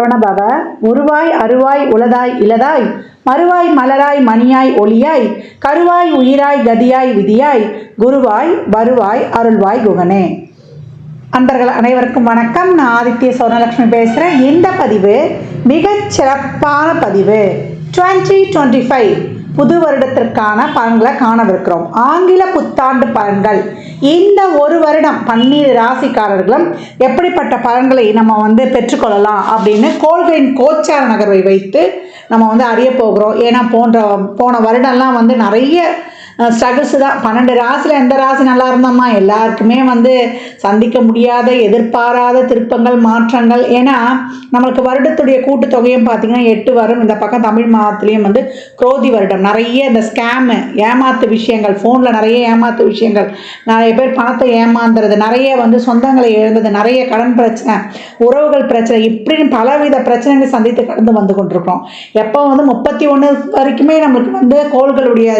சரவணபவ. உருவாய் அருவாய் உளதாய் இலதாய் மறுவாய் மலராய் மணியாய் ஒளியாய் கருவாய் உயிராய் கதியாய் விதியாய் குருவாய் வருவாய் அருள்வாய் குகனே. அன்பர்கள் அனைவருக்கும் வணக்கம். நான் ஆதித்ய சோனலட்சுமி பேசுகிறேன். இந்த பதிவு மிகச் சிறப்பான பதிவு. 2025 புது வருடத்திற்கான பலன்களை காணவிருக்கிறோம். ஆங்கில புத்தாண்டு பலன்கள். இந்த ஒரு வருடம் 12 ராசிக்காரர்களும் எப்படிப்பட்ட பலன்களை நம்ம பெற்றுக்கொள்ளலாம் அப்படின்னு கோள்களின் கோச்சார நகர்வை வைத்து நம்ம அறிய போகிறோம். ஏன்னா போன வருடம்லாம் நிறைய ஸ்ட்ரகிள்ஸ் தான். 12 ராசியில் எந்த ராசி நல்லா இருந்தோம்மா, எல்லாருக்குமே சந்திக்க முடியாத எதிர்பாராத திருப்பங்கள் மாற்றங்கள். ஏன்னா நம்மளுக்கு வருடத்துடைய கூட்டுத்தொகையும் பார்த்திங்கன்னா 8 வரும். இந்த பக்கம் தமிழ் மாதத்துலேயும் குரோதி வருடம். நிறைய இந்த ஸ்கேமு ஏமாத்து விஷயங்கள், ஃபோனில் நிறைய ஏமாத்து விஷயங்கள், நிறைய பேர் பணத்தை ஏமாந்துறது, நிறைய சொந்தங்களை இழந்தது, நிறைய கடன் பிரச்சனை, உறவுகள் பிரச்சனை, இப்படின்னு பலவித பிரச்சனைகள் சந்தித்து கடந்து வந்து கொண்டிருக்கிறோம். எப்போ 31 வரைக்குமே நம்மளுக்கு கோள்களுடைய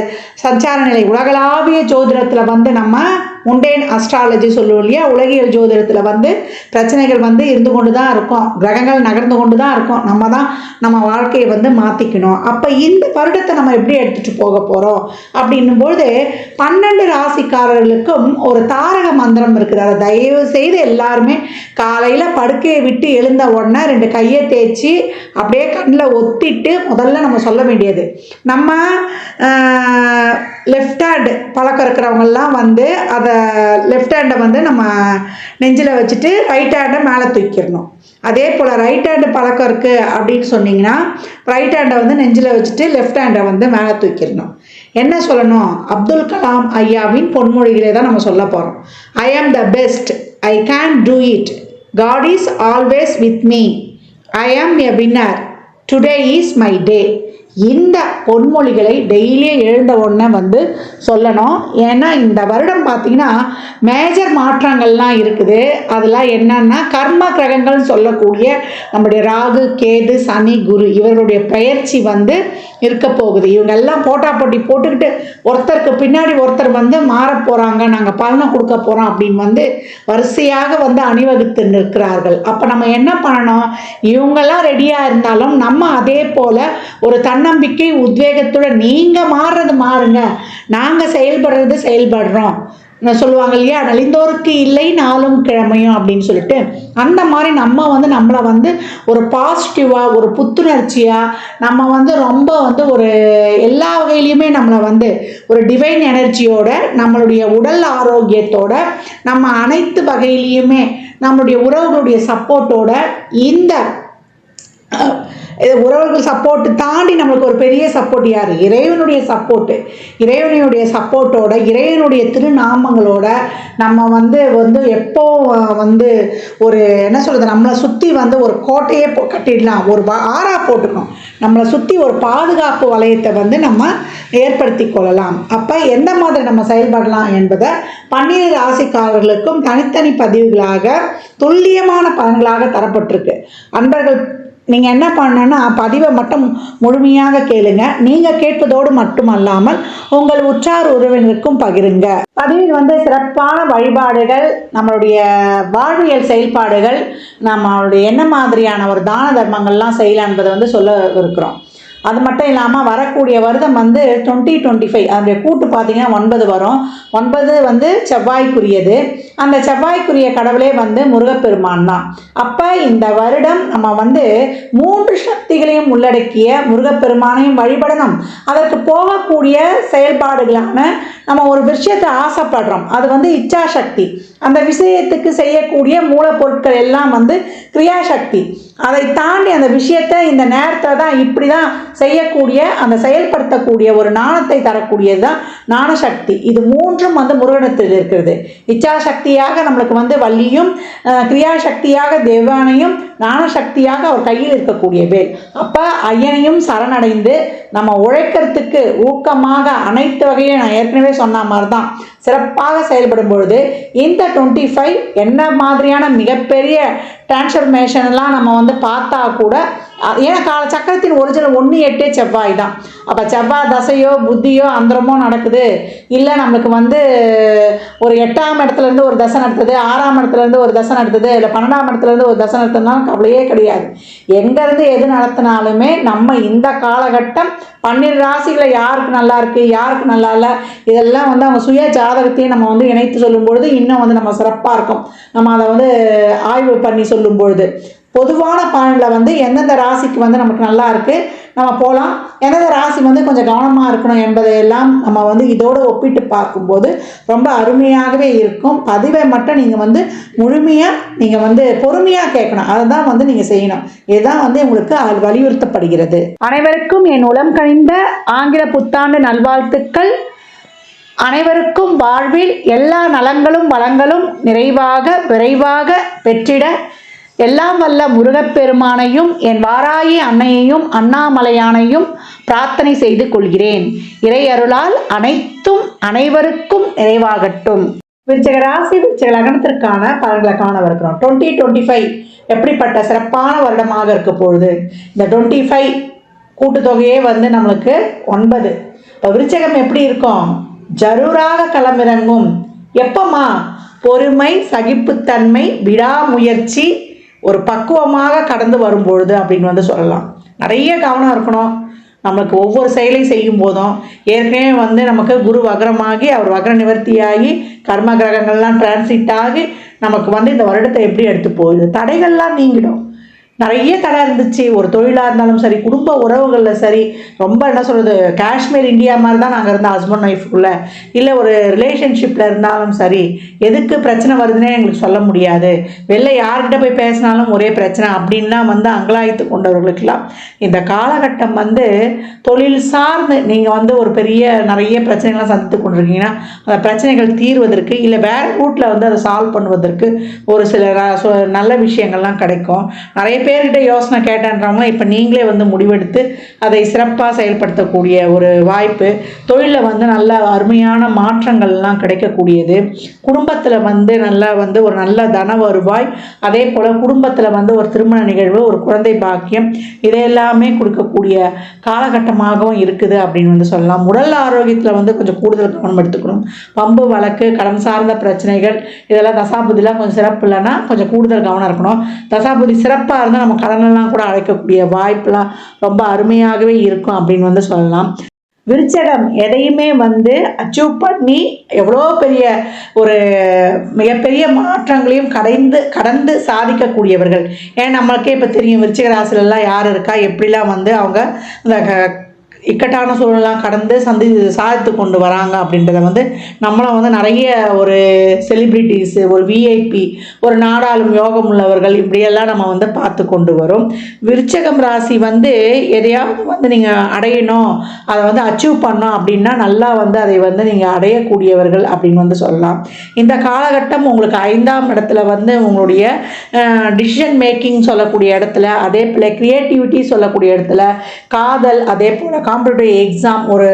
சஞ்சார நிலை உலகளாவிய ஜோதிடத்தில் நம்ம முண்டேன் அஸ்ட்ராலஜி சொல்லுவோம் இல்லையா, உலகியல் ஜோதிடத்தில் பிரச்சனைகள் இருந்து கொண்டு தான் இருக்கும், கிரகங்கள் நகர்ந்து கொண்டு தான் இருக்கும். நம்ம தான் நம்ம வாழ்க்கையை மாற்றிக்கணும். அப்போ இந்த வருடத்தை நம்ம எப்படி எடுத்துகிட்டு போக போகிறோம் அப்படின்னும்போது 12 ராசிக்காரர்களுக்கும் ஒரு தாரக மந்திரம் இருக்குது. அதை தயவு செய்து எல்லாருமே காலையில் படுக்கையை விட்டு எழுந்த உடனே 2 கையை தேய்ச்சி அப்படியே கண்ணில் ஒத்திட்டு முதல்ல நம்ம சொல்ல வேண்டியது, நம்ம லெஃப்ட் ஹேண்ட் பழக்கம் இருக்கிறவங்கெல்லாம் அதை லெஃப்ட் ஹேண்டை நம்ம நெஞ்சில் வச்சுட்டு ரைட் ஹேண்டை மேலே தூக்கிடணும். அதே போல் ரைட் ஹேண்டு பழக்கம் இருக்குது அப்படின்னு சொன்னிங்கன்னா ரைட் ஹேண்டை நெஞ்சில் வச்சுட்டு லெஃப்ட் ஹேண்டை மேலே தூக்கிடணும். என்ன சொல்லணும்? அப்துல் கலாம் ஐயாவின் பொன்மொழிகளே தான் நம்ம சொல்ல போகிறோம். I am the best, I can do it, God is always with me, I am a winner, today is my day. இந்த பொன்மொழிகளை டெய்லியும் எழுந்த உடனே சொல்லணும். ஏன்னா இந்த வருடம் பார்த்திங்கன்னா மேஜர் மாற்றங்கள்லாம் இருக்குது. அதெல்லாம் என்னன்னா கர்ம கிரகங்கள்னு சொல்லக்கூடிய நம்முடைய ராகு கேது சனி குரு இவர்களுடைய பயிற்சி இருக்க போகுது. இவங்கெல்லாம் போட்டி போட்டுக்கிட்டு ஒருத்தருக்கு பின்னாடி ஒருத்தர் மாற போகிறாங்க, நாங்கள் பலனை கொடுக்க போகிறோம் அப்படின்னு வரிசையாக அணிவகுத்து நிற்கிறார்கள். அப்போ நம்ம என்ன பண்ணணும்? இவங்கெல்லாம் ரெடியாக இருந்தாலும் நம்ம அதே போல் ஒரு தன்னம்பிக்கை உத்வேகத்துடன் நீங்கள் மாறுறது மாறுங்க, நாங்கள் செயல்படுறது செயல்படுறோம் சொல்லுவாங்க இல்லையா, நலிந்தோருக்கு இல்லை நாளும் கிழமையும் அப்படின்னு சொல்லிட்டு, அந்த மாதிரி நம்ம நம்மளை ஒரு பாசிட்டிவாக ஒரு புத்துணர்ச்சியாக நம்ம ரொம்ப ஒரு எல்லா வகையிலையுமே நம்மளை ஒரு டிவைன் எனர்ஜியோட நம்மளுடைய உடல் ஆரோக்கியத்தோட நம்ம அனைத்து வகையிலையுமே நம்மளுடைய உறவுகளுடைய சப்போர்ட்டோட இந்த உறவுகள் சப்போர்ட்டு தாண்டி நம்மளுக்கு ஒரு பெரிய சப்போர்ட் யார்? இறைவனுடைய சப்போர்ட்டு. இறைவனுடைய சப்போர்ட்டோட இறைவனுடைய திருநாமங்களோட நம்ம எப்போ ஒரு என்ன சொல்கிறது, நம்மளை சுற்றி ஒரு கோட்டையே கட்டிடலாம், ஒரு ஆறா போட்டுக்கணும், நம்மளை சுற்றி ஒரு பாதுகாப்பு வளையத்தை நம்ம ஏற்படுத்தி கொள்ளலாம். அப்போ எந்த மாதிரி நம்ம செயல்படலாம் என்பதை 12 ராசிக்காரர்களுக்கும் தனித்தனி பதிவுகளாக துல்லியமான பலன்களாக தரப்பட்டிருக்கு. அன்பர்கள் நீங்கள் என்ன பண்ணணுன்னா பதிவை மட்டும் முழுமையாக கேளுங்க. நீங்கள் கேட்பதோடு மட்டுமல்லாமல் உங்கள் உற்றார் உறவினருக்கும் பகிருங்க. பதிவில் சிறப்பான வழிபாடுகள், நம்மளுடைய வாழ்வியல் செயல்பாடுகள், நம்மளுடைய என்ன மாதிரியான ஒரு தான தர்மங்கள்லாம் செய்யலாம் என்பதை சொல்ல இருக்கிறோம். அது மட்டும் இல்லாமல் வரக்கூடிய வருடம் 2025 அதனுடைய கூட்டு பார்த்திங்கன்னா 9 வரும். 9 செவ்வாய்க்குரியது. அந்த செவ்வாய்க்குரிய கடவுளே முருகப்பெருமான் தான். அப்போ இந்த வருடம் நம்ம 3 சக்திகளையும் உள்ளடக்கிய முருகப்பெருமானையும் வழிபடணும். அதற்கு போகக்கூடிய செயல்பாடுகளான நம்ம ஒரு விஷயத்தை ஆசைப்படுறோம், அது இச்சாசக்தி. அந்த விஷயத்துக்கு செய்யக்கூடிய மூலப்பொருட்கள் எல்லாம் கிரியாசக்தி. அதை தாண்டி அந்த விஷயத்தை இந்த நேரத்தில் தான் இப்படி தான் செய்யக்கூடிய அந்த செயல்படுத்தக்கூடிய ஒரு ஞானத்தை தரக்கூடியது தான் ஞானசக்தி. இது 3ம் முருகனத்தில் இருக்கிறது. இச்சாசக்தியாக நம்மளுக்கு வள்ளியும், கிரியாசக்தியாக தேவானையும், ஞானசக்தியாக அவர் கையில் இருக்கக்கூடிய வேல். அப்போ ஐயனையும் சரணடைந்து நம்ம உழைக்கிறதுக்கு ஊக்கமாக அனைத்து வகையும் நான் ஏற்கனவே சொன்ன மாதிரி தான் சிறப்பாக செயல்படும் பொழுது இந்த 25 என்ன மாதிரியான மிகப்பெரிய டிரான்ஸ்ஃபர்மேஷன்லாம் நம்ம வந்து பார்த்தா கூட, ஏன்னா சக்கரத்தின் ஒரிஜினல் 1-8 செவ்வாய் தான். அப்போ செவ்வாய் தசையோ புத்தியோ அந்தரமோ நடக்குது, இல்லை நம்மளுக்கு வந்து ஒரு 8ஆம் இடத்துலேருந்து ஒரு தசை நடத்துது, 6ஆம் இடத்துலேருந்து ஒரு தசை நடத்துது, இல்லை 12ஆம் இடத்துலேருந்து ஒரு தசை நடத்துனாலும் கவலையே கிடையாது. எங்கேருந்து எது நடத்தினாலுமே நம்ம இந்த காலகட்டம் 12 ராசிகளை யாருக்கு நல்லா இருக்குது, யாருக்கு நல்லா இல்லை, இதெல்லாம் வந்து அவங்க சுய ஜாதகத்தையும் நம்ம வந்து இணைத்து சொல்லும் பொழுது இன்னும் வந்து நம்ம சிறப்பாக இருக்கும். நம்ம அதை வந்து ஆய்வு பண்ணி சொல்லும் பொழுது பொதுவான பலனில் வந்து எந்தெந்த ராசிக்கு வந்து நமக்கு நல்லா இருக்குது நம்ம போகலாம், எந்தெந்த ராசி வந்து கொஞ்சம் கவனமாக இருக்கணும் என்பதையெல்லாம் நம்ம வந்து இதோடு ஒப்பிட்டு பார்க்கும்போது ரொம்ப அருமையாகவே இருக்கும். பதிவை மட்டும் நீங்கள் வந்து முழுமையாக நீங்கள் வந்து பொறுமையாக கேட்கணும், அதை தான் வந்து நீங்கள் செய்யணும். இதுதான் வந்து உங்களுக்கு வலியுறுத்தப்படுகிறது. அனைவருக்கும் என் உளம் கனிந்த ஆங்கில புத்தாண்டு நல்வாழ்த்துக்கள். அனைவருக்கும் வாழ்வில் எல்லா நலங்களும் வளங்களும் நிறைவாக விரைவாக பெற்றிட எல்லாம் வல்ல முருகப்பெருமானையும் என் வாராயி அன்னையையும் அண்ணாமலையானையும் பிரார்த்தனை செய்து கொள்கிறேன். இறை அருளால் அனைத்தும் அனைவருக்கும் நிறைவாகட்டும். விருச்சிக ராசி விருச்சிக லக்னத்திற்கான பலன்களை காணவிருக்கிறோம். 2025 எப்படிப்பட்ட சிறப்பான வருடமாக இருக்க பொழுது, இந்த 25 கூட்டுத்தொகையே வந்து நம்மளுக்கு 9. இப்போ விருச்சிகம் எப்படி இருக்கும்? ஜரூராக களமிறங்கும். எப்பமா? பொறுமை, சகிப்புத்தன்மை, விடாமுயற்சி, ஒரு பக்குவமாக கடந்து வரும்பொழுது அப்படின்னு வந்து சொல்லலாம். நிறைய கவனம் இருக்கணும் நம்மளுக்கு ஒவ்வொரு செயலையும் செய்யும் போதும். ஏற்கனவே வந்து நமக்கு குரு வக்ரமாகி அவர் வக்ர நிவர்த்தியாகி கர்ம கிரகங்கள்லாம் டிரான்சிட் ஆகி நமக்கு வந்து இந்த வருடத்தை எப்படி எடுத்து போகுது, தடைகள்லாம் நீங்கிடும். நிறைய தடை இருந்துச்சு, ஒரு தொழிலாக இருந்தாலும் சரி, குடும்ப உறவுகளில் சரி, ரொம்ப என்ன சொல்கிறது, காஷ்மீர் இந்தியா மாதிரி தான் நாங்கள் இருந்தோம் ஹஸ்பண்ட் ஒய்ஃபுக்குள்ளே, இல்லை ஒரு ரிலேஷன்ஷிப்பில் இருந்தாலும் சரி, எதுக்கு பிரச்சனை வருதுன்னே எங்களுக்கு சொல்ல முடியாது, வெளில யார்கிட்ட போய் பேசினாலும் ஒரே பிரச்சனை அப்படின்லாம் வந்து அங்கலாய்த்து கொண்டவர்களுக்கெல்லாம் இந்த காலகட்டம் வந்து தொழில் சார்ந்து நீங்கள் வந்து ஒரு பெரிய நிறைய பிரச்சனைகள்லாம் சந்தித்து கொண்டிருக்கீங்கன்னா அந்த பிரச்சனைகள் தீர்வதற்கு இல்லை வேறு ரூட்டில் வந்து அதை சால்வ் பண்ணுவதற்கு ஒரு சில நல்ல விஷயங்கள்லாம் கிடைக்கும். நிறைய பேர்கிட்ட யோசனை கேட்டேன்றவங்க இப்போ நீங்களே வந்து முடிவெடுத்து அதை சிறப்பாக செயல்படுத்தக்கூடிய ஒரு வாய்ப்பு. தொழிலில் வந்து நல்ல அருமையான மாற்றங்கள்லாம் கிடைக்கக்கூடியது. குடும்பத்தில் வந்து நல்லா வந்து ஒரு நல்ல தன வருவாய், அதே போல் குடும்பத்தில் வந்து ஒரு திருமண நிகழ்வு, ஒரு குழந்தை பாக்கியம், இதையெல்லாமே கொடுக்கக்கூடிய காலகட்டமாகவும் இருக்குது அப்படின்னு வந்து சொல்லலாம். உடல் ஆரோக்கியத்தில் வந்து கொஞ்சம் கூடுதல் கவனம் எடுத்துக்கணும். பம்பு வழக்கு, கடன் சார்ந்த பிரச்சனைகள், இதெல்லாம் தசாபுதிலாம் கொஞ்சம் சிறப்பு இல்லைன்னா கொஞ்சம் கூடுதல் கவனம் இருக்கணும். தசாபுதி சிறப்பாக இருந்தால் நம்ம கடனெல்லாம் கூட அழைக்கக்கூடிய வாய்ப்பெலாம் ரொம்ப அருமையாகவே இருக்கும் அப்படின்னு வந்து சொல்லலாம். விருச்சகம் எதையுமே வந்து அச்சீவ் பண்ணி எவ்வளோ பெரிய ஒரு மிகப்பெரிய மாற்றங்களையும் கடந்து சாதிக்கக்கூடியவர்கள். ஏன் நம்மளுக்கே இப்போ தெரியும் விருச்சிக ராசிலெல்லாம் யார் இருக்கா, எப்படிலாம் வந்து அவங்க இந்த இக்கட்டான சூழலாம் கடந்து சாதித்து கொண்டு வராங்க அப்படின்றத வந்து நம்மளும் வந்து நிறைய ஒரு செலிப்ரிட்டிஸு, ஒரு விஐபி, ஒரு நாடாளும் யோகம் உள்ளவர்கள் இப்படியெல்லாம் நம்ம வந்து பார்த்து கொண்டு வரும். விருச்சகம் ராசி வந்து எதையாவது வந்து நீங்கள் அடையணும், அதை வந்து அச்சீவ் பண்ணோம் அப்படின்னா நல்லா வந்து அதை வந்து நீங்கள் அடையக்கூடியவர்கள் அப்படின்னு வந்து சொல்லலாம். இந்த காலகட்டம் உங்களுக்கு 5ஆம் இடத்துல வந்து உங்களுடைய டிசிஷன் மேக்கிங் சொல்லக்கூடிய இடத்துல, அதே போல் க்ரியேட்டிவிட்டி சொல்லக்கூடிய இடத்துல, காதல், அதே போல் காம்படிட்டிவ் எக்ஸாம், ஒரு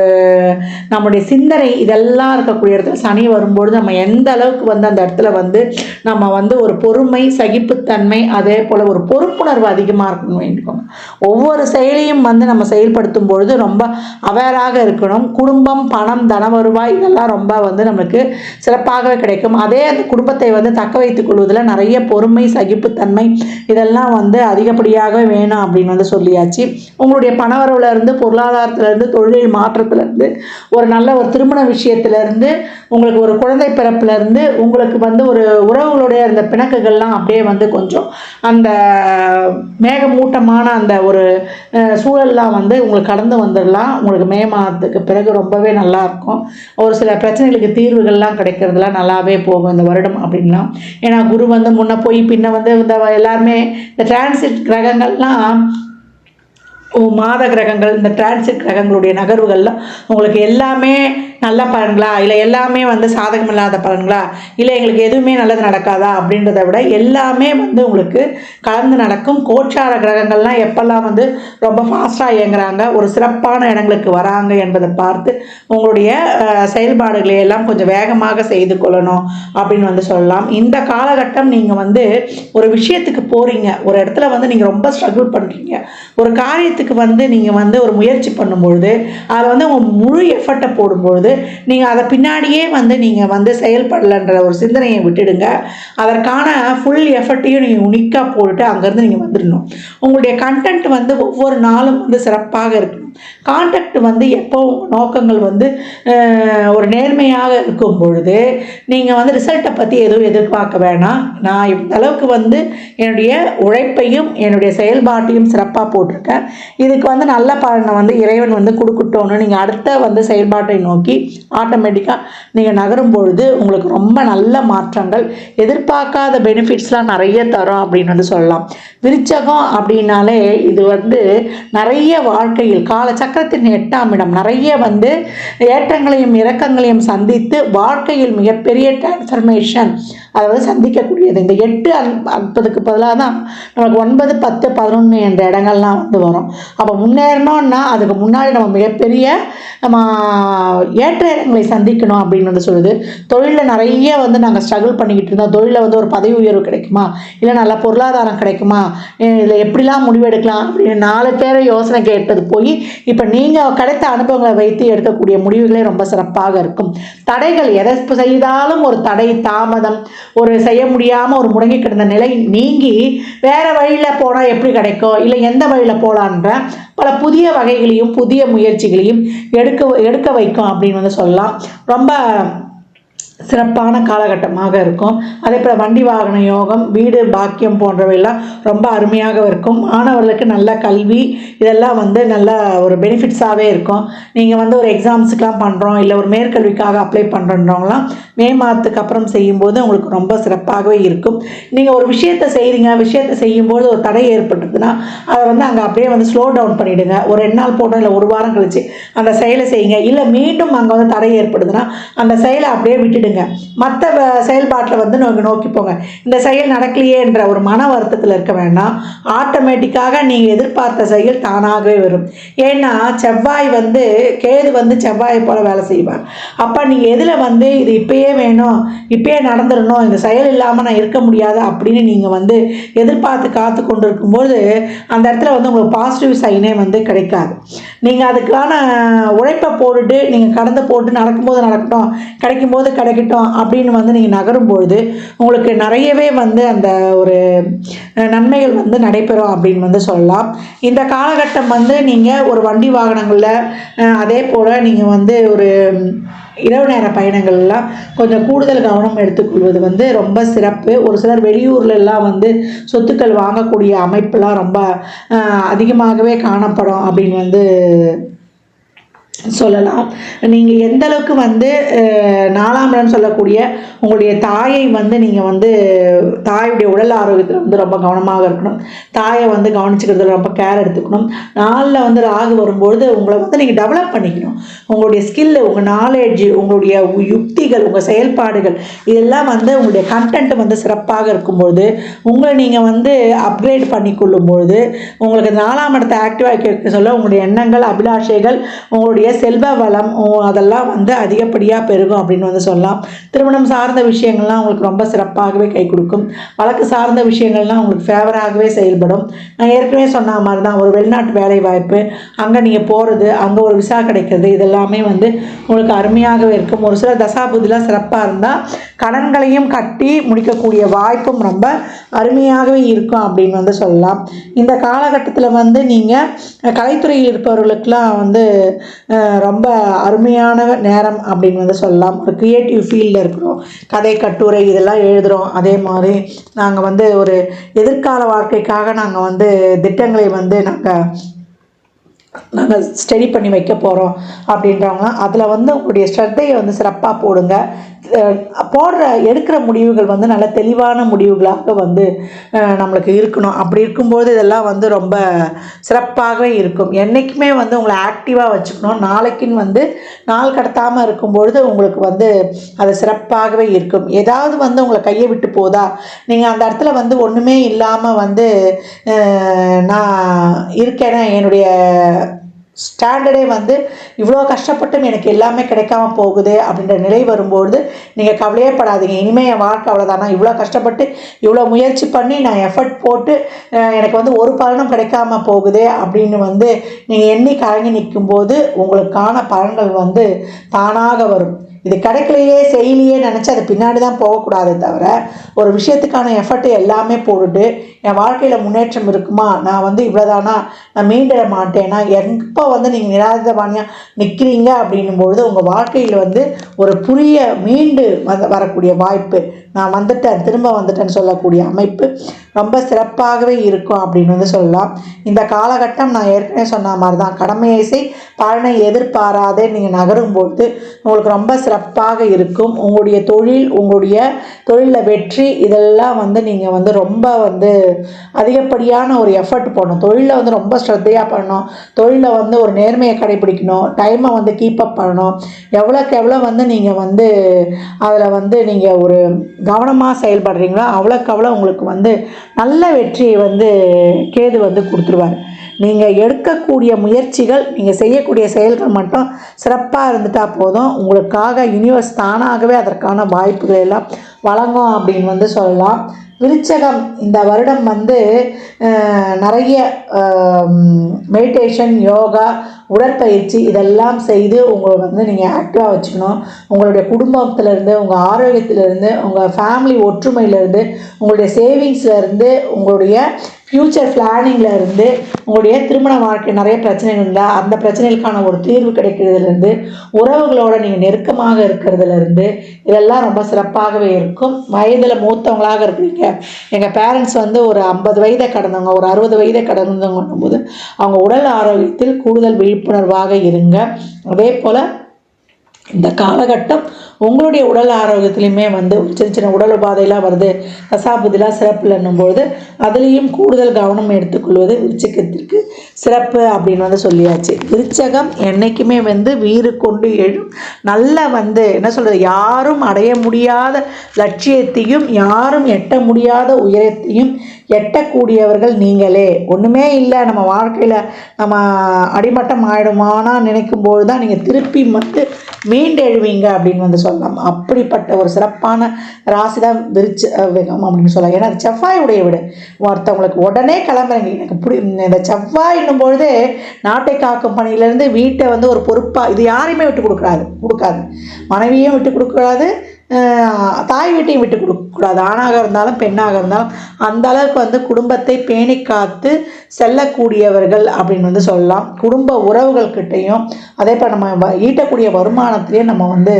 நம்முடைய சிந்தனை, இதெல்லாம் இருக்கக்கூடிய இடத்துல சனி வரும்பொழுது நம்ம எந்த அளவுக்கு வந்து அந்த இடத்துல வந்து நம்ம வந்து ஒரு பொறுமை, சகிப்புத்தன்மை, அதே போல் ஒரு பொறுப்புணர்வு அதிகமாக இருக்கணும் வேண்டிக்கோங்க. ஒவ்வொரு செயலையும் வந்து நம்ம செயல்படுத்தும் பொழுது ரொம்ப அவேராக இருக்கணும். குடும்பம், பணம், தன வருவாய் இதெல்லாம் ரொம்ப வந்து நம்மளுக்கு சிறப்பாகவே கிடைக்கும். அதே அந்த குடும்பத்தை வந்து தக்க வைத்துக் கொள்வதில் நிறைய பொறுமை, சகிப்புத்தன்மை இதெல்லாம் வந்து அதிகப்படியாகவே வேணும் அப்படின்னு வந்து சொல்லியாச்சு. உங்களுடைய பணவரவுல இருந்து, பொருளாதாரத்திலேருந்து, தொழில் மாற்றத்திலேருந்து, ஒரு நல்ல ஒரு திருமண விஷயத்திலேருந்து, உங்களுக்கு ஒரு குழந்தை பிறப்பிலேருந்து, உங்களுக்கு வந்து ஒரு உறவுகளுடைய அந்த பிணக்குகள்லாம் அப்படியே வந்து கொஞ்சம் அந்த மேகமூட்டமான அந்த ஒரு சூழல்லாம் வந்து உங்களுக்கு கடந்து வந்துடலாம். உங்களுக்கு மே மாதத்துக்கு பிறகு ரொம்பவே நல்லாயிருக்கும். ஒரு சில பிரச்சனைகளுக்கு தீர்வுகள்லாம் கிடைக்கிறதுலாம் நல்லாவே போகும் இந்த வருடம் அப்படின்லாம். ஏன்னா குரு வந்து முன்ன போய் பின்ன வந்து இந்த எல்லாருமே இந்த டிரான்சிட் கிரகங்கள்லாம், மாத கிரகங்கள், இந்த டிரான்சிட் கிரகங்களுடைய நகர்வுகள்லாம் உங்களுக்கு எல்லாமே நல்ல பலன்களா, இல்லை எல்லாமே வந்து சாதகம் இல்லாத பலன்களா, இல்லை எங்களுக்கு எதுவுமே நல்லது நடக்காதா அப்படின்றத விட எல்லாமே வந்து உங்களுக்கு கலந்து நடக்கும். கோச்சார கிரகங்கள்லாம் எப்பெல்லாம் வந்து ரொம்ப ஃபாஸ்ட்டாக இயங்குறாங்க, ஒரு சிறப்பான இடங்களுக்கு வராங்க என்பதை பார்த்து உங்களுடைய செயல்பாடுகளை எல்லாம் கொஞ்சம் வேகமாக செய்து கொள்ளணும் அப்படின்னு வந்து சொல்லலாம். இந்த காலகட்டம் நீங்கள் வந்து ஒரு விஷயத்துக்கு போகிறீங்க, ஒரு இடத்துல வந்து நீங்கள் ரொம்ப ஸ்ட்ரகிள் பண்ணுறீங்க, ஒரு காரியத்துக்கு வந்து நீங்கள் வந்து ஒரு முயற்சி பண்ணும்பொழுது அதில் வந்து உங்கள் முழு எஃபர்ட்டை போடும்பொழுது நீங்கள் அதை பின்னாடியே வந்து நீங்கள் வந்து செயல்படலைன்ற ஒரு சிந்தனையை விட்டுடுங்க. அதற்கான ஃபுல் எஃபர்ட்டையும் நீங்கள் யுனிக்காக போட்டுட்டு அங்கேருந்து நீங்கள் வந்துடணும். உங்களுடைய கண்டென்ட் வந்து ஒவ்வொரு நாளும் வந்து சிறப்பாக இருக்கணும். கான்டாக்ட் வந்து எப்போ நோக்கங்கள் வந்து ஒரு நேர்மையாக இருக்கும் பொழுது நீங்கள் வந்து ரிசல்ட்டை பற்றி எதுவும் எதிர்பார்க்க வேணாம். நான் இந்த அளவுக்கு வந்து என்னுடைய உழைப்பையும் என்னுடைய செயல்பாட்டையும் சிறப்பாக போட்டிருக்கேன், இதுக்கு வந்து நல்ல பலனை வந்து இறைவன் வந்து கொடுக்கட்டோன்னு நீங்கள் அடுத்த வந்து செயல்பாட்டை நோக்கி ஆட்டோமேட்டிக்காக நீங்கள் நகரும் பொழுது உங்களுக்கு ரொம்ப நல்ல மாற்றங்கள், எதிர்பார்க்காத பெனிஃபிட்ஸ்லாம் நிறைய தரும் அப்படின்னு வந்து சொல்லலாம். விருச்சகம் அப்படின்னாலே இது வந்து நிறைய வாழ்க்கையில் காலச்சக்கரத்தின் 8ஆம் இடம், நிறைய வந்து ஏற்றங்களையும் இறக்கங்களையும் சந்தித்து வாழ்க்கையில் மிகப்பெரிய டிரான்ஸ்ஃபர்மேஷன் அதாவது சந்திக்கக்கூடியது. இந்த 8 அற்பதுக்கு பதிலாக தான் நமக்கு 9, 10, 11 என்ற இடங்கள்லாம் வந்து வரும். அப்போ முன்னேறணும்னா அதுக்கு முன்னாடி நம்ம மிகப்பெரிய நம்ம ஏற்ற இடங்களை சந்திக்கணும் அப்படின்னு வந்து சொல்லுது. தொழிலில் நிறைய வந்து நாங்கள் ஸ்ட்ரகிள் பண்ணிக்கிட்டு இருந்தோம், தொழிலில் வந்து ஒரு பதவி உயர்வு கிடைக்குமா, இல்லை நல்ல பொருளாதாரம் கிடைக்குமா, இதில் எப்படிலாம் முடிவெடுக்கலாம் அப்படின்னு 4 பேரை யோசனை கேட்டது போய் இப்போ நீங்கள் கிடைத்த அனுபவங்களை வைத்து எடுக்கக்கூடிய முடிவுகளே ரொம்ப சிறப்பாக இருக்கும். தடைகள் எதை செய்தாலும் ஒரு தடை தாமதம், ஒரு செய்ய முடியாமல் ஒரு முடங்கி கிடந்த நிலை நீங்கி வேறு வழியில் போனால் எப்படி கிடைக்கும், இல்லை எந்த வழியில் போகலான்ற பல புதிய வகைகளையும் புதிய முயற்சிகளையும் எடுக்க வைக்கும் அப்படின்னு வந்து சொல்லலாம். ரொம்ப சிறப்பான காலகட்டமாக இருக்கும். அதே போல் வண்டி வாகன யோகம், வீடு பாக்கியம் போன்றவையெல்லாம் ரொம்ப அருமையாக இருக்கும். மாணவர்களுக்கு நல்ல கல்வி இதெல்லாம் வந்து நல்ல ஒரு பெனிஃபிட்ஸாகவே இருக்கும். நீங்கள் வந்து ஒரு எக்ஸாம்ஸுக்கெலாம் பண்ணுறோம், இல்லை ஒரு மேற்கல்விக்காக அப்ளை பண்ணுறோன்றவங்களாம் மே மாதத்துக்கு அப்புறம் செய்யும்போது உங்களுக்கு ரொம்ப சிறப்பாகவே இருக்கும். நீங்கள் ஒரு விஷயத்தை செய்கிறீங்க, விஷயத்தை செய்யும்போது ஒரு தடை ஏற்பட்டுதுன்னா அதை வந்து அங்கே அப்படியே வந்து ஸ்லோ டவுன் பண்ணிவிடுங்க. ஒரு 2 நாள் போட்டோம், இல்லை 1 வாரம் கழிச்சு அந்த செயலை செய்யுங்க. இல்லை மீண்டும் அங்கே வந்து தடை ஏற்படுதுன்னா அந்த செயலை அப்படியே விட்டுடுங்க. மற்ற செயல்பாட்டில் வந்து நோக்கி போங்க. இந்த செயல் நடக்கலையே என்ற ஒரு மன வருத்தத்தில் இருக்க வேண்டாம். ஆட்டோமேட்டிக்காக நீங்கள் எதிர்பார்த்த செயல் தானாகவே வரும். ஏன்னா செவ்வாய் வந்து கேது வந்து செவ்வாயை போல வேலை செய்வார். அப்போ நீங்கள் எதில் வந்து இது இப்பயே வேணும், இப்பயே நடந்துடணும், இந்த செயல் இல்லாமல் நான் இருக்க முடியாது அப்படின்னு நீங்கள் வந்து எதிர்பார்த்து காத்து கொண்டு இருக்கும்போது அந்த இடத்துல வந்து உங்களுக்கு பாசிட்டிவ் சைனே வந்து கிடைக்காது. நீங்கள் அதுக்கான உழைப்பை போட்டுட்டு நீங்கள் கடந்து போட்டு நடக்கும்போது நடக்கட்டும், கிடைக்கும்போது கிடைக்கட்டும் அப்படின்னு வந்து நீங்கள் நகரும்பொழுது உங்களுக்கு நிறையவே வந்து அந்த ஒரு நன்மைகள் வந்து நடைபெறும் அப்படின்னு வந்து சொல்லலாம். இந்த காலகட்டம் வந்து நீங்கள் ஒரு வண்டி வாகனங்களில் அதே போல் நீங்கள் வந்து ஒரு இரவு நேர பயணங்கள்லாம் கொஞ்சம் கூடுதல் கவனம் எடுத்துக்கொள்வது வந்து ரொம்ப சிறப்பு. ஒரு சிலர் வெளியூர்லெல்லாம் வந்து சொத்துக்கள் வாங்கக்கூடிய அமைப்பெல்லாம் ரொம்ப அதிகமாகவே காணப்படும் அப்படின்னு வந்து சொல்லலாம். நீங்கள் எந்த அளவுக்கு வந்து 4ஆம் இடம் சொல்லக்கூடிய உங்களுடைய தாயை வந்து நீங்கள் வந்து தாயுடைய உடல் ஆரோக்கியத்தில் வந்து ரொம்ப கவனமாக இருக்கணும். தாயை வந்து கவனிச்சுக்கிறதுல ரொம்ப கேர் எடுத்துக்கணும். 4ல் வந்து ராகு வரும்பொழுது உங்களை வந்து நீங்கள் டெவலப் பண்ணிக்கணும். உங்களுடைய ஸ்கில்லு, உங்கள் நாலேஜ், உங்களுடைய யுக்திகள், உங்கள் செயல்பாடுகள் இதெல்லாம் வந்து உங்களுடைய கண்டென்ட் வந்து சிறப்பாக இருக்கும்பொழுது உங்களை நீங்கள் வந்து அப்கிரேட் பண்ணிக்கொள்ளும்பொழுது உங்களுக்கு 4ஆம் இடத்தை ஆக்டிவாக இருக்க சொல்ல உங்களுடைய எண்ணங்கள், அபிலாஷைகள், உங்களுடைய செல்வ வளம் அதெல்லாம் வந்து அதிகப்படியாக பெருகும் அப்படின்னு வந்து சொல்லலாம். திருமணம் சார்ந்த விஷயங்கள்லாம் உங்களுக்கு ரொம்ப சிறப்பாகவே கை கொடுக்கும். வழக்கு சார்ந்த விஷயங்கள்லாம் உங்களுக்கு ஃபேவராகவே செயல்படும். நான் ஏற்கனவே சொன்ன மாதிரி தான் ஒரு வெளிநாட்டு வேலை வாய்ப்பு, அங்கே நீங்கள் போகிறது, அங்கே ஒரு விசா கிடைக்கிறது, இதெல்லாமே வந்து உங்களுக்கு அருமையாகவே இருக்கும். ஒரு சில தசாபுதிலாம் சிறப்பாக இருந்தால் கடன்களையும் கட்டி முடிக்கக்கூடிய வாய்ப்பும் ரொம்ப அருமையாகவே இருக்கும் அப்படின்னு வந்து சொல்லலாம். இந்த காலகட்டத்தில் வந்து நீங்கள் கலைத்துறையில் இருப்பவர்களுக்கெல்லாம் வந்து ரொம்ப அருமையான நேரம் அப்படின்னு வந்து சொல்லலாம். ஒரு க்ரியேட்டிவ் ஃபீல்டில் இருக்கிறோம், கதை கட்டுரை இதெல்லாம் எழுதுகிறோம். அதே மாதிரி நாங்கள் வந்து ஒரு எதிர்கால வாழ்க்கைக்காக நாங்கள் வந்து திட்டங்களை வந்து நாங்கள் நாங்கள் ஸ்டடி பண்ணி வைக்க போகிறோம் அப்படின்றவங்களாம் அதில் வந்து உங்களுடைய ஸ்ரத்தையை வந்து சிறப்பாக போடுங்க. எடுக்கிற முடிவுகள் வந்து நல்ல தெளிவான முடிவுகளாக வந்து நம்மளுக்கு இருக்கணும். அப்படி இருக்கும்போது இதெல்லாம் வந்து ரொம்ப சிறப்பாகவே இருக்கும். என்றைக்குமே வந்து உங்களை ஆக்டிவாக வச்சுக்கணும். நாளைக்குன்னு வந்து நாள் கடத்தாமல் இருக்கும்பொழுது உங்களுக்கு வந்து அது சிறப்பாகவே இருக்கும். ஏதாவது வந்து உங்களை கையை விட்டு போதா, நீங்கள் அந்த இடத்துல வந்து ஒன்றுமே இல்லாமல் வந்து நான் இருக்கேன்னா என்னுடைய ஸ்டாண்டர்டே வந்து இவ்வளோ கஷ்டப்பட்டும் எனக்கு எல்லாமே கிடைக்காம போகுது அப்படின்ற நிலை வரும்பொழுது நீங்கள் கவலையே படாதீங்க. இனிமேல் என் வாழ்க்கை அவ்வளோதானா, இவ்வளோ கஷ்டப்பட்டு இவ்வளோ முயற்சி பண்ணி நான் எஃபர்ட் போட்டு எனக்கு வந்து ஒரு பலனும் கிடைக்காம போகுது அப்படின்னு வந்து நீங்கள் எண்ணி கலங்கி நிற்கும்போது உங்களுக்கான பலன்கள் வந்து தானாக வரும். இது கிடைக்கலையே செய்யலையே நினச்சி அது பின்னாடி தான் போகக்கூடாதே தவிர, ஒரு விஷயத்துக்கான எஃபர்ட்டு எல்லாமே போட்டுட்டு என் வாழ்க்கையில் முன்னேற்றம் இருக்குமா, நான் வந்து இவ்வளோதானா, நான் மீண்டிட மாட்டேன்னா, எப்போ வந்து நீங்கள் நிராதபானியாக நிற்கிறீங்க அப்படின்னும்பொழுது உங்கள் வாழ்க்கையில் வந்து ஒரு மீண்டு வரக்கூடிய வாய்ப்பு, நான் வந்துட்டேன் திரும்ப வந்துட்டேன்னு சொல்லக்கூடிய அமைப்பு ரொம்ப சிறப்பாகவே இருக்கும் அப்படின்னு வந்து சொல்லலாம். இந்த காலகட்டம் நான் ஏற்கனவே சொன்ன மாதிரி தான், கடமையை செய் பலனை எதிர்பாராதே நீங்கள் நகரும்போது உங்களுக்கு ரொம்ப சிறப்பாக இருக்கும். உங்களுடைய தொழிலில் வெற்றி இதெல்லாம் வந்து நீங்கள் வந்து ரொம்ப வந்து அதிகப்படியான ஒரு எஃபர்ட் போடணும். தொழிலில் வந்து ரொம்ப ஸ்ரத்தையாக பண்ணணும். தொழிலில் வந்து ஒரு நேர்மையை கடைபிடிக்கணும். டைமை வந்து கீப்பப் பண்ணணும். எவ்வளோக்கு எவ்வளோ வந்து நீங்கள் வந்து அதில் வந்து நீங்கள் ஒரு கவனமாக செயல்படுறீங்களோ அவ்வளோக்கு அவ்வளோ உங்களுக்கு வந்து நல்ல வெற்றியை வந்து கேது வந்து கொடுத்துருவார். நீங்கள் எடுக்கக்கூடிய முயற்சிகள், நீங்கள் செய்யக்கூடிய செயல்கள் மட்டும் சிறப்பாக இருந்துட்டால் போதும். உங்களுக்காக யூனிவர்ஸ் தானாகவே அதற்கான வாய்ப்புகள் எல்லாம் வழங்கும் அப்படின்னு வந்து சொல்லலாம். விருச்சகம் இந்த வருடம் வந்து நிறைய மெடிடேஷன், யோகா, உடற்பயிற்சி இதெல்லாம் செய்து உங்களை வந்து நீங்கள் ஆக்டிவாக வச்சுக்கணும். உங்களுடைய குடும்பத்திலேருந்து, உங்கள் ஆரோக்கியத்திலேருந்து, உங்கள் ஃபேமிலி ஒற்றுமையிலேருந்து, உங்களுடைய சேவிங்ஸ்லேருந்து, உங்களுடைய ஃப்யூச்சர் பிளானிங்கில் இருந்து, உங்களுடைய திருமண வாழ்க்கை நிறைய பிரச்சனைகள் இருந்தால் அந்த பிரச்சனைகளுக்கான ஒரு தீர்வு கிடைக்கிறதுலேருந்து, உறவுகளோடு நீங்கள் நெருக்கமாக இருக்கிறதுலேருந்து இதெல்லாம் ரொம்ப சிறப்பாகவே இருக்கும். வயதில் மூத்தவங்களாக இருக்கிறீங்க, எங்கள் பேரண்ட்ஸ் வந்து ஒரு 50 வயதை கடந்தவங்க, ஒரு 60 வயதை கடந்தவங்க போது அவங்க உடல் ஆரோக்கியத்தில் கூடுதல் விழிப்புணர்வாக இருங்க. அதே போல் இந்த காலகட்டம் உங்களுடைய உடல் ஆரோக்கியத்துலையுமே வந்து சின்ன சின்ன உடல் உபாதையெல்லாம் வருது, தசாபுதிலாம் சிறப்பு இல்லைன்னும்போது அதுலேயும் கூடுதல் கவனம் எடுத்துக்கொள்வது விருச்சிகத்திற்கு சிறப்பு அப்படின்னு வந்து சொல்லியாச்சு. விருச்சகம் என்றைக்குமே வந்து வீறு கொண்டு எழும் நல்ல வந்து என்ன சொல்கிறது, யாரும் அடைய முடியாத லட்சியத்தையும் யாரும் எட்ட முடியாத உயரத்தையும் எட்டக்கூடியவர்கள் நீங்களே. ஒன்றுமே இல்லை, நம்ம வாழ்க்கையில் நம்ம அடிமட்டம் ஆகிடுமானா நினைக்கும்போது தான் நீங்கள் திருப்பி வந்து மீண்டெழுவீங்க அப்படின்னு வந்து சொல்லலாம். அப்படிப்பட்ட ஒரு சிறப்பான ராசி தான் விருச்சிகம் அப்படின்னு சொல்லலாம். ஏன்னா அது செவ்வாயுடைய வீடு. ஒருத்தவங்களுக்கு உடனே கிளம்புறீங்க, எனக்கு இந்த செவ்வாயின்னும் பொழுதே நாட்டை காக்கும் பணியிலேருந்து வீட்டை வந்து ஒரு பொறுப்பாக, இது யாரையுமே விட்டு கொடுக்காது. மனைவியும் விட்டு கொடுக்காது, தாய் வீட்டையும் விட்டு கொடுக்கக்கூடாது. ஆணாக இருந்தாலும் பெண்ணாக இருந்தாலும் அந்த அளவுக்கு வந்து குடும்பத்தை பேணி காத்து செல்லக்கூடியவர்கள் அப்படின்னு வந்து சொல்லலாம். குடும்ப உறவுகள்கிட்டையும் அதே போல் நம்ம ஈட்டக்கூடிய வருமானத்திலையும் நம்ம வந்து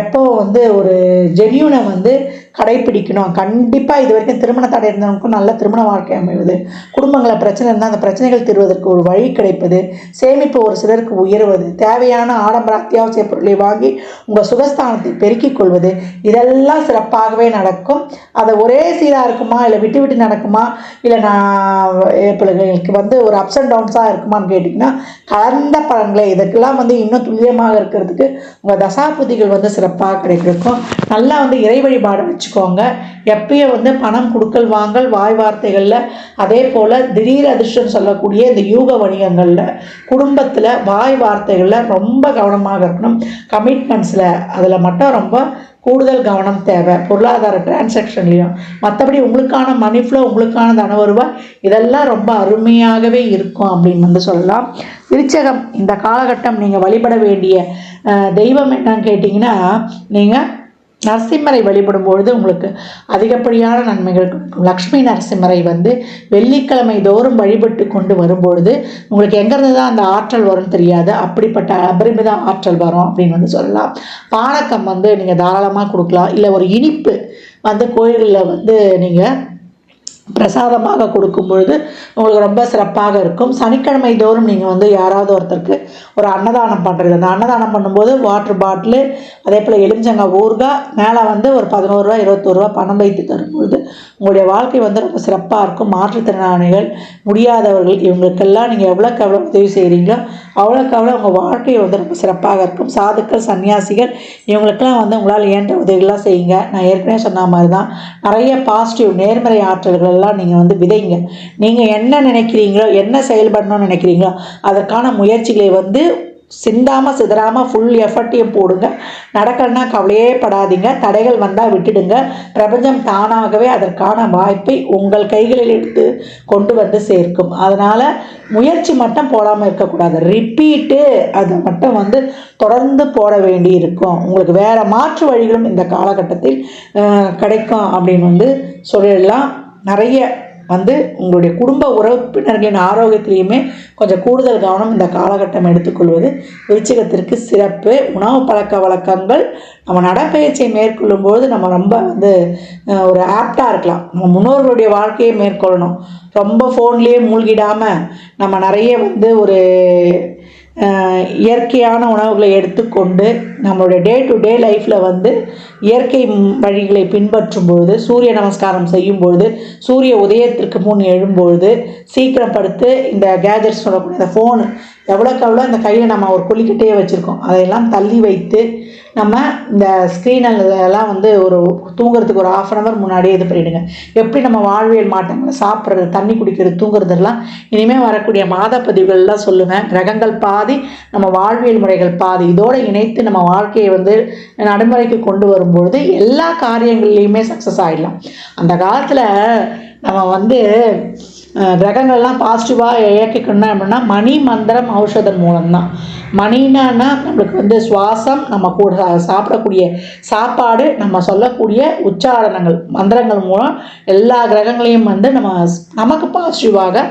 எப்போ வந்து ஒரு ஜென்யூனை வந்து கடைப்பிடிக்கணும். கண்டிப்பாக இது வரைக்கும் திருமண தடை இருந்தவங்களுக்கும் நல்ல திருமண வாழ்க்கை அமைவது, குடும்பங்களில் பிரச்சனை இருந்தால் அந்த பிரச்சனைகள் தீர்வதற்கு ஒரு வழி கிடைப்பது, சேமிப்பு ஒரு சிலருக்கு உயர்வது, தேவையான ஆடம்பர அத்தியாவசிய பொருளை வாங்கி உங்கள் சுகஸ்தானத்தை பெருக்கிக் கொள்வது, இதெல்லாம் சிறப்பாகவே நடக்கும். அது ஒரே சீராக இருக்குமா, இல்லை விட்டு விட்டு நடக்குமா, இல்லை நான் பிள்ளைகளுக்கு வந்து ஒரு அப்ஸ் அண்ட் டவுன்ஸாக இருக்குமான்னு கேட்டிங்கன்னா கலந்த பலன்களே. இதற்கெல்லாம் வந்து இன்னும் துல்லியமாக இருக்கிறதுக்கு உங்கள் தசாபுதிகள் வந்து சிறப்பாக கிடைக்கும். நல்லா வந்து இறை வழிபாடு வச்சுக்கோங்க. எப்பயும் வந்து பணம் கொடுக்கல் வாங்கல் வாய் வார்த்தைகளில், அதே போல் திடீர் அதிர்ஷ்டம் சொல்லக்கூடிய இந்த யூக வணிகங்களில், குடும்பத்தில் வாய் வார்த்தைகளில் ரொம்ப கவனமாக இருக்கணும். கமிட்மெண்ட்ஸில் அதில் மட்டும் ரொம்ப கூடுதல் கவனம் தேவை. பொருளாதார டிரான்சாக்ஷன்லையும் மற்றபடி உங்களுக்கான மணி ஃப்ளோ, உங்களுக்கான தன வருவாய் இதெல்லாம் ரொம்ப அருமையாகவே இருக்கும் அப்படின்னு வந்து சொல்லலாம். விருச்சகம் இந்த காலகட்டம் நீங்கள் வழிபட வேண்டிய தெய்வம் என்னன்னு கேட்டிங்கன்னா, நீங்கள் நரசிம்மரை வழிபடும்பொழுது உங்களுக்கு அதிகப்படியான நன்மைகள் கிடைக்கும். லக்ஷ்மி நரசிம்மரை வந்து வெள்ளிக்கிழமை தோறும் வழிபட்டு கொண்டு வரும்பொழுது உங்களுக்கு எங்கேருந்து தான் அந்த ஆற்றல் வரும்னு தெரியாது, அப்படிப்பட்ட அபரிமித ஆற்றல் வரும் அப்படின்னு வந்து சொல்லலாம். பானக்கம் வந்து நீங்கள் தாராளமாக கொடுக்கலாம். இல்லை ஒரு இனிப்பு வந்து கோயில்களில் வந்து நீங்கள் பிரசாதமாக கொடுக்கும் பொழுது உங்களுக்கு ரொம்ப சிறப்பாக இருக்கும். சனிக்கிழமை தோறும் நீங்கள் வந்து யாராவது ஒருத்தருக்கு ஒரு அன்னதானம் பண்ணுறது, அந்த அன்னதானம் பண்ணும்போது வாட்டர் பாட்டிலு, அதே போல் எலுமிச்சங்காய் ஊறுகாய், மேலே வந்து ஒரு 11 ரூபா 21 ரூபா பணம் வைத்து தரும்பொழுது உங்களுடைய வாழ்க்கை வந்து ரொம்ப சிறப்பாக இருக்கும். மாற்றுத்திறனாளிகள், முடியாதவர்கள், இவங்களுக்கெல்லாம் நீங்கள் எவ்வளோக்கு எவ்வளோ உதவி செய்கிறீங்களோ அவ்வளோக்கு அவ்வளோ உங்கள் வாழ்க்கை வந்து ரொம்ப சிறப்பாக இருக்கும். சாதுக்கள், சன்னியாசிகள், இவங்களுக்கெல்லாம் வந்து உங்களால் இயன்ற உதவிகள்லாம் செய்யுங்க. நான் ஏற்கனவே சொன்ன மாதிரி தான் நிறைய பாசிட்டிவ் நேர்மறை ஆற்றல்கள் எல்லாம் நீங்கள் வந்து விதைங்க. நீங்கள் என்ன நினைக்கிறீங்களோ, என்ன செயல்படணும்னு நினைக்கிறீங்களோ அதற்கான முயற்சிகளை வந்து சிந்தாமல் சிதறாமல் ஃபுல் எஃபர்ட்டையும் போடுங்க. நடக்கலன்னா கவலையே படாதீங்க. தடைகள் வந்தால் விட்டுடுங்க. பிரபஞ்சம் தானாகவே அதற்கான வாய்ப்பை உங்கள் கைகளில் எடுத்து கொண்டு வந்து சேர்க்கும். அதனால் முயற்சி மட்டும் போடாமல் இருக்கக்கூடாது. ரிப்பீட்டு அதை மட்டும் வந்து தொடர்ந்து போட வேண்டி இருக்கும். உங்களுக்கு வேறு மாற்று வழிகளும் இந்த காலகட்டத்தில் கிடைக்கும் அப்படின்னு வந்து சொல்லிடலாம். நிறைய வந்து உங்களுடைய குடும்ப உறுப்பினர்களின் ஆரோக்கியத்திலையுமே கொஞ்சம் கூடுதல் கவனம் இந்த காலகட்டம் எடுத்துக்கொள்வது விருச்சிகத்திற்கு சிறப்பு. உணவு பழக்க வழக்கங்கள் நம்ம நடைப்பயிற்சியை மேற்கொள்ளும்போது நம்ம ரொம்ப வந்து ஒரு ஆப்டாக இருக்கலாம். நம்ம முன்னோர்களுடைய வாழ்க்கையை மேற்கொள்ளணும். ரொம்ப ஃபோன்லேயே மூழ்கிடாமல் நம்ம நிறைய வந்து ஒரு இயற்கையான உணவுகளை எடுத்துக்கொண்டு நம்மளுடைய டே டு டே லைஃப்பில் வந்து இயற்கை வழிகளை பின்பற்றும் பொழுது, சூரிய நமஸ்காரம் செய்யும் பொழுது, சூரிய உதயத்திற்கு முன் எழும்பொழுது, சீக்கிரம் படுத்து இந்த கேஜெட்ஸ் சொல்லக்கூடிய இந்த ஃபோனு எவ்வளோக்கு எவ்வளோ இந்த கையில் நம்ம ஒரு கொல்லிக்கிட்டே வச்சுருக்கோம் அதையெல்லாம் தள்ளி வைத்து நம்ம இந்த ஸ்க்ரீனெல்லாம் வந்து ஒரு தூங்குறதுக்கு ஒரு 1/2 hour முன்னாடியே இது பண்ணிவிடுங்க. எப்படி நம்ம வாழ்வியல் மாற்றங்களை சாப்பிட்றது, தண்ணி குடிக்கிறது, தூங்குறதெல்லாம் இனிமேல் வரக்கூடிய மாத பதிவுகள்லாம் சொல்லுவேன். கிரகங்கள் பாதி, நம்ம வாழ்வியல் முறைகள் பாதி, இதோடு இணைத்து நம்ம வாழ்க்கையை வந்து நடைமுறைக்கு கொண்டு வரும்பொழுது எல்லா காரியங்கள்லேயுமே சக்ஸஸ் ஆகிடலாம். அந்த காலத்தில் நம்ம வந்து கிரகங்கள்லாம் பாசிட்டிவாக இயக்கிக்கணும் அப்படின்னா மணி மந்திரம் ஔஷதம் மூலம்தான். மணின்னா நம்மளுக்கு வந்து சுவாசம், நம்ம கூட சாப்பிடக்கூடிய சாப்பாடு, நம்ம சொல்லக்கூடிய உச்சாரணங்கள், மந்திரங்கள் மூலம் எல்லா கிரகங்களையும் வந்து நமக்கு பாசிட்டிவாக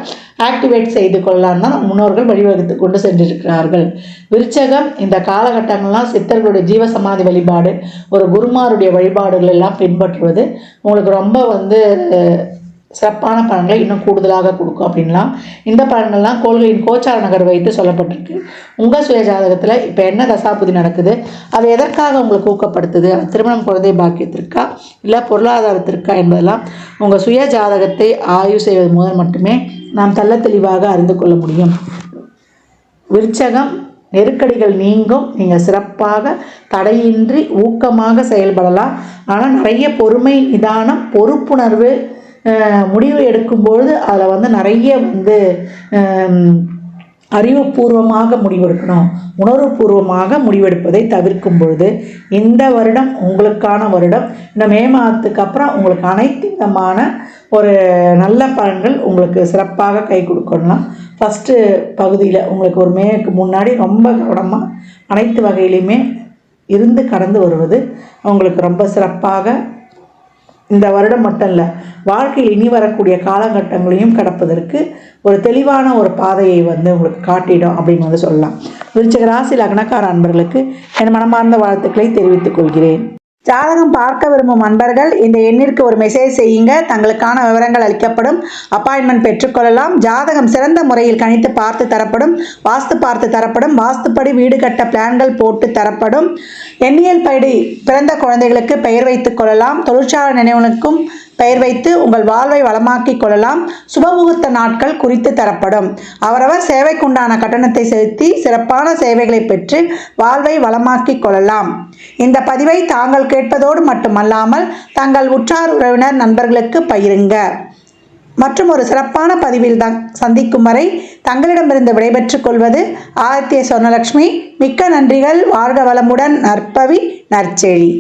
ஆக்டிவேட் செய்து கொள்ளலாம் தான் நம்ம முன்னோர்கள் வழிவகுத்து கொண்டு சென்றிருக்கிறார்கள். விருச்சகம் இந்த காலகட்டங்கள்லாம் சித்தர்களுடைய ஜீவசமாதி வழிபாடு, ஒரு குருமாருடைய வழிபாடுகள் எல்லாம் பின்பற்றுவது உங்களுக்கு ரொம்ப வந்து சிறப்பான பலன்களை இன்னும் கூடுதலாக கொடுக்கும் அப்படின்லாம். இந்த பலன்கள்லாம் கோள்களின் கோச்சார நகர் வைத்து சொல்லப்பட்டிருக்கு. உங்கள் சுய ஜாதகத்தில் இப்போ என்ன தசாபுதி நடக்குது, அது எதற்காக உங்களுக்கு ஊக்கப்படுத்துது, திருமணம் குழந்தை பாக்கியத்திற்கா இல்லை பொருளாதாரத்திற்கா என்பதெல்லாம் உங்கள் சுய ஜாதகத்தை ஆய்வு செய்வது முதல் மட்டுமே நாம் தெள்ள தெளிவாக அறிந்து கொள்ள முடியும். விருச்சகம் நெருக்கடிகள் நீங்கும். நீங்கள் சிறப்பாக தடையின்றி ஊக்கமாக செயல்படலாம். ஆனால் நிறைய பொறுமை, நிதானம், பொறுப்புணர்வு, முடிவு எடுக்கும்பொழுது அதில் வந்து நிறைய வந்து அறிவுபூர்வமாக முடிவெடுக்கணும். உணர்வுபூர்வமாக முடிவெடுப்பதை தவிர்க்கும் பொழுது இந்த வருடம் உங்களுக்கான வருடம். இந்த மே மாதத்துக்கு அப்புறம் உங்களுக்கு அனைத்து விதமான ஒரு நல்ல பலன்கள் உங்களுக்கு சிறப்பாக கை கொடுக்கலாம். ஃபஸ்ட்டு பகுதியில் உங்களுக்கு ஒரு மேக்கு முன்னாடி ரொம்ப கவனமாக அனைத்து வகையிலையுமே இருந்து கடந்து வருவது உங்களுக்கு ரொம்ப சிறப்பாக இந்த வருடம் மட்டும் இல்லை, வாழ்க்கையில் இனி வரக்கூடிய காலகட்டங்களையும் கடப்பதற்கு ஒரு தெளிவான ஒரு பாதையை வந்து உங்களுக்கு காட்டிடும் அப்படின்னு வந்து சொல்லலாம். விருச்சிக ராசி லக்னக்கார அன்பர்களுக்கு என் மனமார்ந்த வாழ்த்துக்களை தெரிவித்துக் கொள்கிறேன். ஜாதகம் பார்க்க விரும்பும் அன்பர்கள் இந்த எண்ணிற்கு ஒரு மெசேஜ் செய்யுங்க. தங்களுக்கான விவரங்கள் அளிக்கப்படும். அப்பாயின்மெண்ட் பெற்றுக்கொள்ளலாம். ஜாதகம் சிறந்த முறையில் கணித்து பார்த்து தரப்படும். வாஸ்து பார்த்து தரப்படும். வாஸ்துப்படி வீடு கட்ட பிளான்கள் போட்டு தரப்படும். எண்ணியல் படி பிறந்த குழந்தைகளுக்கு பெயர் வைத்துக் கொள்ளலாம். தொழிற்சாலை நினைவுகளுக்கும் பெயர் வைத்து உங்கள் வாழ்வை வளமாக்கிக் கொள்ளலாம். சுபமுகூர்த்த நாட்கள் குறித்து தரப்படும். அவரவர் சேவைக்குண்டான கட்டணத்தை செலுத்தி சிறப்பான சேவைகளை பெற்று வாழ்வை வளமாக்கிக் கொள்ளலாம். இந்த பதிவை தாங்கள் கேட்பதோடு மட்டுமல்லாமல் தங்கள் உற்றார் உறவினர் நண்பர்களுக்கு பகிருங்க. மற்றும் ஒரு சிறப்பான பதிவில் சந்திக்கும் வரை தங்களிடமிருந்து விடைபெற்றுக் கொள்வது ஆதித்ய சொர்ணலட்சுமி. மிக்க நன்றிகள். வாழ்க வளமுடன். நற்பவி நற்செழி.